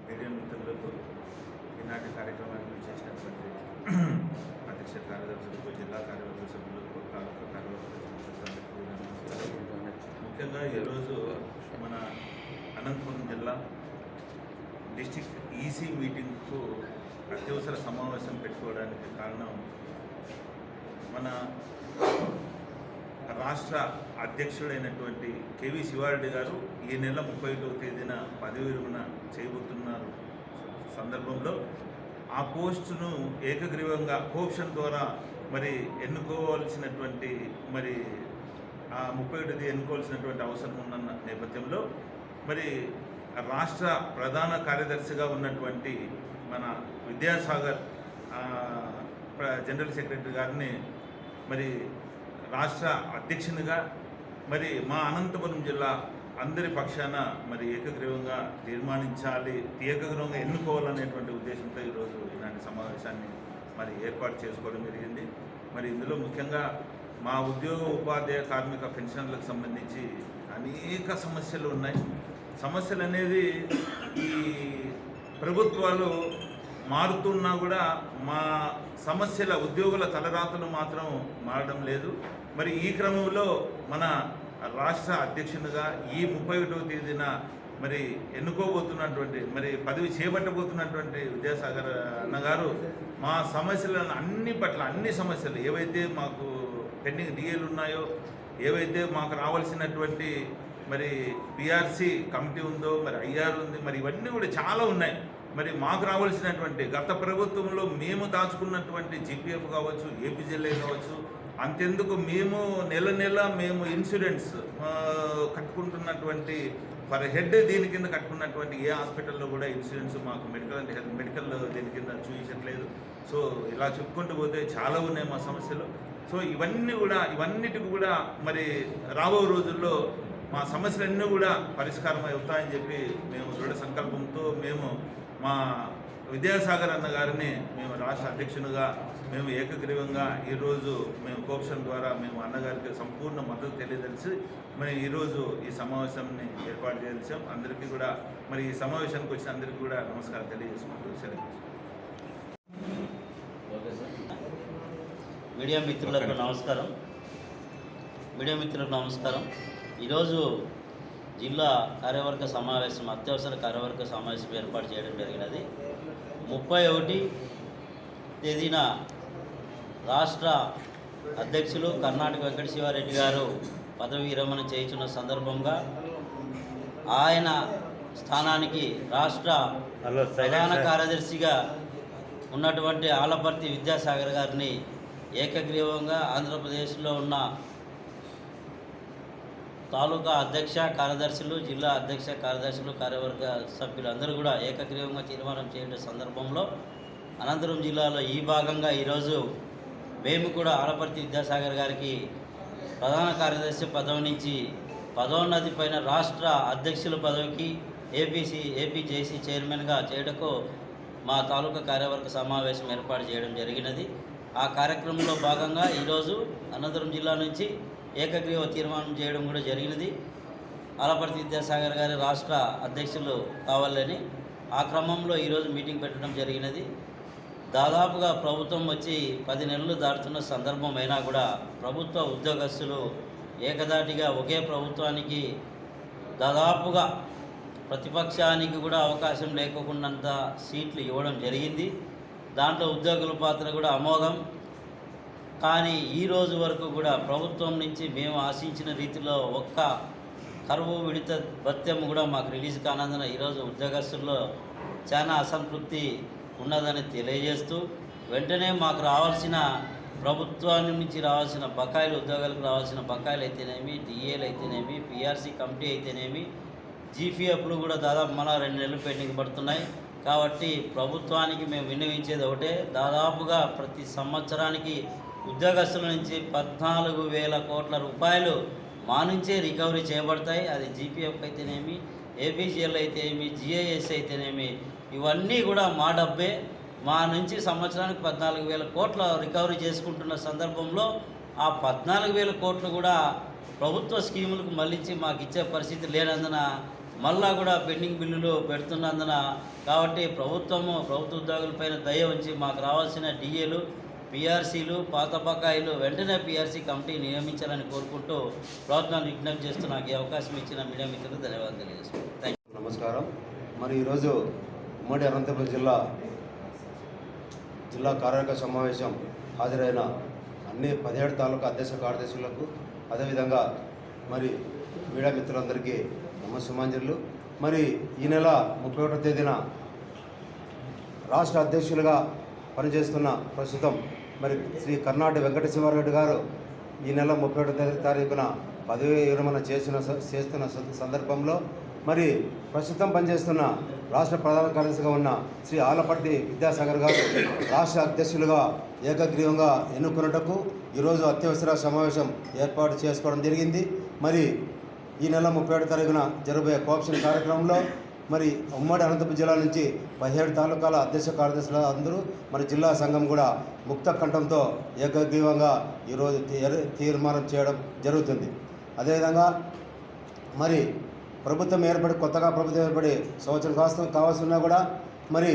Media మిత్రులకు ఈనాటి కార్యక్రమానికి చేసినటువంటి అధ్యక్ష కార్యదర్శులకు, జిల్లా కార్యవర్గ సభ్యులకు, తాలూకా కార్యవర్గ సభ్యులకు ముఖ్యంగా ఈరోజు మన అనంతపురం జిల్లా డిస్టిక్ ఈసీ మీటింగ్కు అత్యవసర సమావేశం పెట్టుకోవడానికి కారణం మన రాష్ట్ర అధ్యక్షుడైనటువంటి కేవీ శివారెడ్డి గారు ఈ నెల 31వ తేదీన పదవి విరమణ చేయబోతున్నారు సందర్భంలో ఆ పోస్టును ఏకగ్రీవంగా కోప్షన్ ద్వారా మరి ఎన్నుకోవాల్సినటువంటి మరి ఆ 31వ తేదీ ఎన్నుకోవాల్సినటువంటి అవసరం ఉన్న నేపథ్యంలో మరి రాష్ట్ర ప్రధాన కార్యదర్శిగా ఉన్నటువంటి మన విద్యాసాగర్ జనరల్ సెక్రటరీ గారిని మరి రాష్ట్ర అధ్యక్షునిగా మరి మా అనంతపురం జిల్లా అందరి పక్షాన మరి ఏకగ్రీవంగా తీర్మానించాలి, ఏకగ్రీవంగా ఎన్నుకోవాలనేటువంటి ఉద్దేశంతో ఈరోజు ఇలాంటి సమావేశాన్ని మరి ఏర్పాటు చేసుకోవడం జరిగింది. మరి ఇందులో ముఖ్యంగా మా ఉద్యోగ ఉపాధ్యాయ కార్మిక పెన్షన్లకు సంబంధించి అనేక సమస్యలు ఉన్నాయి. సమస్యలు అనేది ఈ ప్రభుత్వాలు మారుతున్నా కూడా మా సమస్యల ఉద్యోగుల తలరాతలు మాత్రం మారడం లేదు. మరి ఈ క్రమంలో మన రాష్ట్ర అధ్యక్షునిగా ఈ 31వ తేదీన మరి ఎన్నుకోబోతున్నటువంటి మరి పదవి చేపట్టబోతున్నటువంటి విద్యాసాగర్ అన్నగారు మా సమస్యలను అన్ని సమస్యలు ఏవైతే మాకు పెండింగ్ డిఏలు ఉన్నాయో, ఏవైతే మాకు రావాల్సినటువంటి మరి పిఆర్సి కమిటీ ఉందో, మరి ఐఆర్ ఉంది, మరి ఇవన్నీ కూడా చాలా ఉన్నాయి. మరి మాకు రావాల్సినటువంటి గత ప్రభుత్వంలో మేము దాచుకున్నటువంటి జీపీఎఫ్ కావచ్చు, ఏపీజీఎల్ఏ కావచ్చు, అంతెందుకు మేము నెల మేము ఇన్సూరెన్స్ కట్టుకుంటున్నటువంటి పర్ హెడ్ దీని కింద కట్టుకున్నటువంటి ఏ హాస్పిటల్లో కూడా ఇన్సూరెన్స్ మాకు మెడికల్ దీని కింద చూపించట్లేదు. సో ఇలా చెప్పుకుంటూ పోతే చాలా ఉన్నాయి మా సమస్యలు. సో ఇవన్నిటికి కూడా మరి రాబో రోజుల్లో మా సమస్యలన్నీ కూడా పరిష్కారం అవుతాయని చెప్పి మేము దృఢ సంకల్పంతో మేము మా విద్యాసాగర్ అన్న గారిని మేము రాష్ట్ర అధ్యక్షునిగా మేము ఏకగ్రీవంగా ఈరోజు మేము కోప్షన్ ద్వారా మేము అన్నగారికి సంపూర్ణ మద్దతు తెలియజేసి మరి ఈరోజు ఈ సమావేశాన్ని ఏర్పాటు చేసాం. అందరికీ కూడా మరి ఈ సమావేశానికి వచ్చిన అందరికీ కూడా నమస్కారం తెలియజేసుకుంటూ సెలవు. మీడియా మిత్రులకు నమస్కారం. ఈరోజు జిల్లా కార్యవర్గ సమావేశం, అత్యవసర కార్యవర్గ సమావేశం ఏర్పాటు చేయడం జరిగినది. 31 తేదీన రాష్ట్ర అధ్యక్షులు కర్ణాటక వెంకట శివారెడ్డి గారు పదవి విరమణ చేయించిన సందర్భంగా ఆయన స్థానానికి రాష్ట్ర ప్రధాన కార్యదర్శిగా ఉన్నటువంటి ఆలపర్తి విద్యాసాగర్ గారిని ఏకగ్రీవంగా ఆంధ్రప్రదేశ్లో ఉన్న తాలూకా అధ్యక్ష కార్యదర్శులు, జిల్లా అధ్యక్ష కార్యదర్శులు, కార్యవర్గ సభ్యులందరూ కూడా ఏకగ్రీవంగా తీర్మానం చేయడం సందర్భంలో అనంతపురం జిల్లాలో ఈ భాగంగా ఈరోజు మేము కూడా ఆలపర్తి విద్యాసాగర్ గారికి ప్రధాన కార్యదర్శి పదవి నుంచి పదోన్నతి పైన రాష్ట్ర అధ్యక్షుల పదవికి ఏపీజేసీ చైర్మన్గా చేయడకు మా తాలూకా కార్యవర్గ సమావేశం ఏర్పాటు చేయడం జరిగినది. ఆ కార్యక్రమంలో భాగంగా ఈరోజు అనంతపురం జిల్లా నుంచి ఏకగ్రీవ తీర్మానం చేయడం కూడా జరిగినది. ఆలపర్తి విద్యాసాగర్ గారి రాష్ట్ర అధ్యక్షులు కావాలని ఆ క్రమంలో ఈరోజు మీటింగ్ పెట్టడం జరిగినది. దాదాపుగా ప్రభుత్వం వచ్చి 10 నెలలు దాటుతున్న సందర్భం అయినా కూడా ప్రభుత్వ ఉద్యోగస్తులు ఏకదాటిగా ఒకే ప్రభుత్వానికి దాదాపుగా ప్రతిపక్షానికి కూడా అవకాశం లేకోకున్నంత సీట్లు ఇవ్వడం జరిగింది. దాంట్లో ఉద్యోగుల పాత్ర కూడా అమోఘం. కానీ ఈ రోజు వరకు కూడా ప్రభుత్వం నుంచి మేము ఆశించిన రీతిలో ఒక్క కరువు విడత భత్యం కూడా మాకు రిలీజ్ కానందున ఈరోజు ఉద్యోగస్తుల్లో చాలా అసంతృప్తి ఉన్నదని తెలియజేస్తూ వెంటనే మాకు రావాల్సిన ప్రభుత్వాన్ని నుంచి రావాల్సిన బకాయిలు, ఉద్యోగాలకు రావాల్సిన బకాయిలు అయితేనేమి, డిఏలు అయితేనేమి, పిఆర్సీ కమిటీ అయితేనేమి, జీపీఎఫ్లు కూడా దాదాపు మళ్ళా 2 నెలలు పెండింగ్ పడుతున్నాయి. కాబట్టి ప్రభుత్వానికి మేము విన్నవించేది ఒకటే, దాదాపుగా ప్రతి సంవత్సరానికి ఉద్యోగస్తుల నుంచి 14,000 కోట్ల రూపాయలు మా నుంచే రికవరీ చేయబడతాయి. అది జీపీఎఫ్ అయితేనేమి, ఏపీజీఎల్ అయితేనేమి, జిఐఎస్ అయితేనేమి, ఇవన్నీ కూడా మా డబ్బే. మా నుంచి సంవత్సరానికి 14,000 కోట్ల రికవరీ చేసుకుంటున్న సందర్భంలో ఆ 14,000 కోట్లు కూడా ప్రభుత్వ స్కీములకు మళ్ళించి మాకు ఇచ్చే పరిస్థితి లేనందున మళ్ళా కూడా పెండింగ్ బిల్లులు పెడుతున్నందున కాబట్టి ప్రభుత్వ ఉద్యోగులపైన దయ ఉంచి మాకు రావాల్సిన డిఏలు పిఆర్సీలు పాత బకాయిలు వెంటనే పిఆర్సీ కమిటీ నియమించాలని కోరుకుంటూ ప్రభుత్వాన్ని విజ్ఞప్తి చేస్తూ నాకు ఈ అవకాశం ఇచ్చిన మీడియా మిత్రులకు ధన్యవాదాలు తెలియజేస్తున్నాను. Thank you. నమస్కారం. మరి ఈరోజు ఉమ్మడి అనంతపురం జిల్లా కార్యవర్గ సమావేశం హాజరైన అన్ని 17 తాలూకా అధ్యక్ష కార్యదర్శులకు అదేవిధంగా మరి మీడియా మిత్రులందరికీ నమస్సుమాంజలు. మరి ఈ నెల 31వ తేదీన రాష్ట్ర అధ్యక్షులుగా పనిచేస్తున్న ప్రస్తుతం మరి శ్రీ కర్నాటి వెంకటశివారెడ్డి గారు ఈ నెల 31వ తారీఖున పదవి విరమణ చేస్తున్న సందర్భంలో మరి ప్రస్తుతం పనిచేస్తున్న రాష్ట్ర ప్రధాన కార్యదర్శిగా ఉన్న శ్రీ ఆలపర్తి విద్యాసాగర్ గారు రాష్ట్ర అధ్యక్షులుగా ఏకగ్రీవంగా ఎన్నుకున్నటకు ఈరోజు అత్యవసర సమావేశం ఏర్పాటు చేసుకోవడం జరిగింది. మరి ఈ నెల 31వ తారీఖున జరగబోయే కోఆప్షన్ కార్యక్రమంలో మరి ఉమ్మడి అనంతపురం జిల్లా నుంచి 17 తాలూకాల అధ్యక్ష కార్యదర్శులు అందరూ మన జిల్లా సంఘం కూడా ముక్త కంఠంతో ఏకగ్రీవంగా ఈరోజు తీర్మానం చేయడం జరుగుతుంది. అదేవిధంగా మరి కొత్తగా ప్రభుత్వం ఏర్పడి సంవత్సరం కావాల్సిన కూడా మరి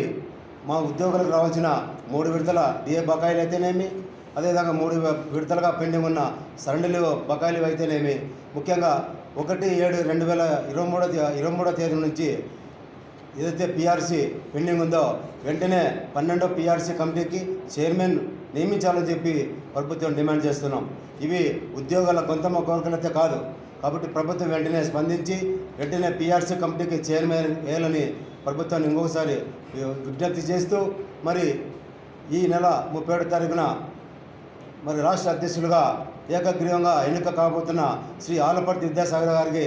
మా ఉద్యోగులకు రావాల్సిన 3 విడతల డిఏ బకాయిలు అయితేనేమి, అదేవిధంగా 3 విడతలుగా పెండింగ్ ఉన్న సరెండర్లు బకాయిలు అయితేనేమి, ముఖ్యంగా 1/7/2023 తేదీ నుంచి ఏదైతే పిఆర్సీ పెండింగ్ ఉందో వెంటనే 12వ పిఆర్సీ కమిటీకి చైర్మన్ నియమించాలని చెప్పి ప్రభుత్వం డిమాండ్ చేస్తున్నాం. ఇవి ఉద్యోగాల గొంతమ్మ కోరికలైతే కాదు కాబట్టి ప్రభుత్వం వెంటనే స్పందించి వెంటనే పిఆర్సీ కమిటీకి చైర్మన్ వేయాలని ప్రభుత్వాన్ని ఇంకొకసారి విజ్ఞప్తి చేస్తూ మరి ఈ నెల 31వ తారీఖున మరి రాష్ట్ర అధ్యక్షులుగా ఏకగ్రీవంగా ఎన్నిక కాబోతున్న శ్రీ ఆలపర్తి విద్యాసాగర్ గారికి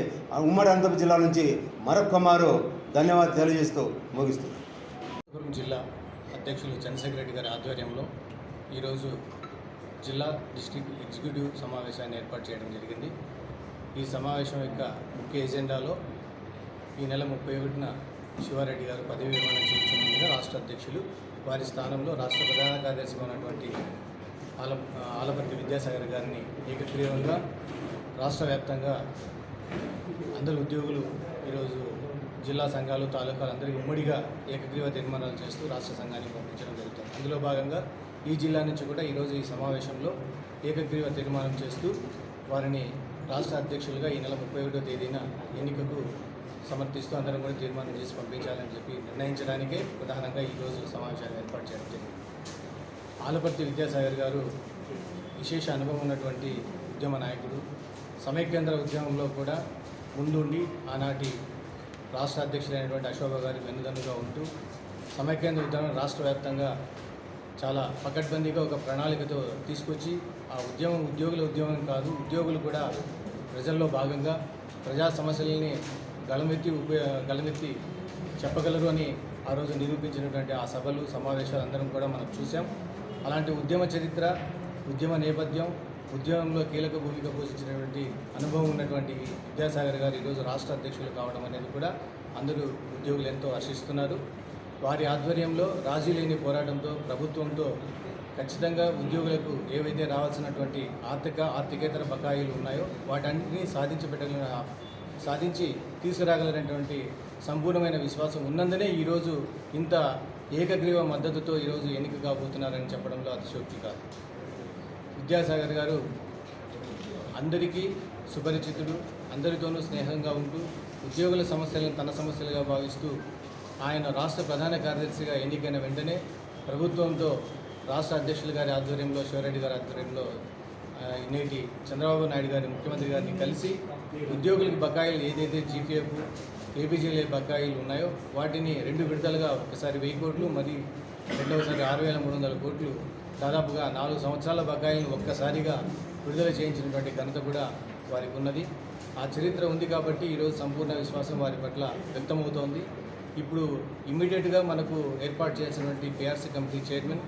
ఉమ్మడి అనంతపురం జిల్లా నుంచి మరొక్క మారు ధన్యవాదాలు తెలియజేస్తూ ముగిస్తున్నాను. అనంతపురం జిల్లా అధ్యక్షులు చంద్రశేఖర్ రెడ్డి గారి ఆధ్వర్యంలో ఈరోజు జిల్లా డిస్ట్రిక్ట్ ఎగ్జిక్యూటివ్ సమావేశాన్ని ఏర్పాటు చేయడం జరిగింది. ఈ సమావేశం యొక్క ముఖ్య ఎజెండాలో ఈ నెల 31న శివారెడ్డి గారు పదవి విరమణ చేస్తున్నందుగా రాష్ట్ర అధ్యక్షులు వారి స్థానంలో రాష్ట్ర ప్రధాన కార్యదర్శిగా ఉన్నటువంటి ఆలపర్తి విద్యాసాగర్ గారిని ఏకగ్రీవంగా రాష్ట్ర వ్యాప్తంగా అందరు ఉద్యోగులు ఈరోజు జిల్లా సంఘాలు తాలూకాలు అందరికీ ఉమ్మడిగా ఏకగ్రీవ తీర్మానాలు చేస్తూ రాష్ట్ర సంఘానికి పంపించడం జరుగుతుంది. అందులో భాగంగా ఈ జిల్లా నుంచి కూడా ఈరోజు ఈ సమావేశంలో ఏకగ్రీవ తీర్మానం చేస్తూ వారిని రాష్ట్ర అధ్యక్షులుగా ఈ నెల 31వ తేదీన ఎన్నికకు సమర్థిస్తూ అందరం కూడా తీర్మానం చేసి పంపించాలని చెప్పి నిర్ణయించడానికే ప్రధానంగా ఈరోజు సమావేశాన్ని ఏర్పాటు చేయడం జరిగింది. ఆలపర్తి విద్యాసాగర్ గారు విశేష అనుభవం ఉన్నటువంటి ఉద్యమ నాయకుడు. సమైక్యాంధ్ర ఉద్యమంలో కూడా ముందుండి ఆనాటి రాష్ట్ర అధ్యక్షులైనటువంటి అశోక గారి వెన్నుదన్నుగా ఉంటూ సమైక్యాంధ్ర ఉద్యమం రాష్ట్ర వ్యాప్తంగా చాలా పకడ్బందీగా ఒక ప్రణాళికతో తీసుకొచ్చి ఆ ఉద్యమం ఉద్యోగుల ఉద్యమం కాదు, ఉద్యోగులు కూడా ప్రజల్లో భాగంగా ప్రజా సమస్యలని గళమెత్తి చెప్పగలరు అని ఆ రోజు నిరూపించినటువంటి ఆ సభలు సమావేశాలు అందరం కూడా మనం చూసాం. అలాంటి ఉద్యమ చరిత్ర, ఉద్యమ నేపథ్యం, ఉద్యమంలో కీలక భూమిక పోషించినటువంటి అనుభవం ఉన్నటువంటి విద్యాసాగర్ గారు ఈరోజు రాష్ట్ర అధ్యక్షులు కావడం అనేది కూడా అందరూ ఉద్యోగులు ఎంతో హర్షిస్తున్నారు. వారి ఆధ్వర్యంలో రాజీ లేని పోరాటంతో ప్రభుత్వంతో ఖచ్చితంగా ఉద్యోగులకు ఏవైతే రావాల్సినటువంటి ఆర్థికేతర బకాయిలు ఉన్నాయో వాటన్నిటినీ సాధించి తీసుకురాగలనటువంటి సంపూర్ణమైన విశ్వాసం ఉన్నందునే ఈరోజు ఇంత ఏకగ్రీవ మద్దతుతో ఈరోజు ఎన్నిక కాబోతున్నారని చెప్పడంలో అతిశయోక్తి కాదు. విద్యాసాగర్ గారు అందరికీ సుపరిచితుడు, అందరితోనూ స్నేహంగా ఉంటూ ఉద్యోగుల సమస్యలను తన సమస్యలుగా భావిస్తూ ఆయన రాష్ట్ర ప్రధాన కార్యదర్శిగా ఎన్నికైన వెంటనే ప్రభుత్వంతో రాష్ట్ర అధ్యక్షుల గారి ఆధ్వర్యంలో శివరెడ్డి గారి ఆధ్వర్యంలో నేటి చంద్రబాబు నాయుడు గారి ముఖ్యమంత్రి గారిని కలిసి ఉద్యోగులకు బకాయిలు ఏదైతే జీపీఎఫ్ ఏపీజీఎల్ఏ బకాయిలు ఉన్నాయో వాటిని 2 విడతలుగా ఒకసారి 1000 కోట్లు మరి రెండవసారి 6300 కోట్లు దాదాపుగా 4 సంవత్సరాల బకాయిలను ఒక్కసారిగా విడుదల చేయించినటువంటి ఘనత కూడా వారికి ఉన్నది. ఆ చరిత్ర ఉంది కాబట్టి ఈరోజు సంపూర్ణ విశ్వాసం వారి పట్ల వ్యక్తమవుతోంది. ఇప్పుడు ఇమ్మీడియట్గా మనకు ఏర్పాటు చేసినటువంటి పిఆర్సీ కమిటీ చైర్మన్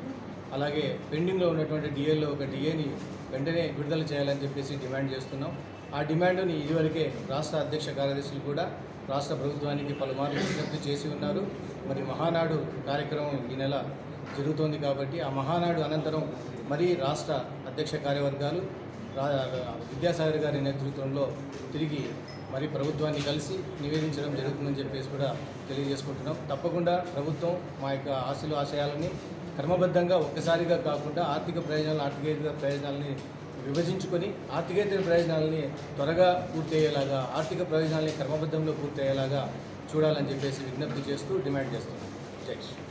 అలాగే పెండింగ్లో ఉన్నటువంటి డిఏలో ఒక డిఏని వెంటనే విడుదల చేయాలని చెప్పేసి డిమాండ్ చేస్తున్నాం. ఆ డిమాండ్ని ఇదివరకే రాష్ట్ర అధ్యక్ష కార్యదర్శులు కూడా రాష్ట్ర ప్రభుత్వానికి పలుమార్లు విజ్ఞప్తి చేసి ఉన్నారు. మరి మహానాడు కార్యక్రమం ఈ నెల జరుగుతోంది కాబట్టి ఆ మహానాడు అనంతరం మరి రాష్ట్ర అధ్యక్ష కార్యవర్గాలు విద్యాసాగర్ గారి నేతృత్వంలో తిరిగి మరి ప్రభుత్వాన్ని కలిసి నివేదించడం జరుగుతుందని చెప్పేసి కూడా తెలియజేసుకుంటున్నాం. తప్పకుండా ప్రభుత్వం మా యొక్క ఆశయాలని క్రమబద్ధంగా ఒక్కసారిగా కాకుండా ఆర్థికేతర ప్రయోజనాలని విభజించుకొని ఆర్థికేతర ప్రయోజనాలని త్వరగా పూర్తయ్యేలాగా, ఆర్థిక ప్రయోజనాలని క్రమబద్ధంలో పూర్తయ్యేలాగా చూడాలని చెప్పేసి విజ్ఞప్తి చేస్తూ డిమాండ్ చేస్తున్నాం. జై శ్రీ.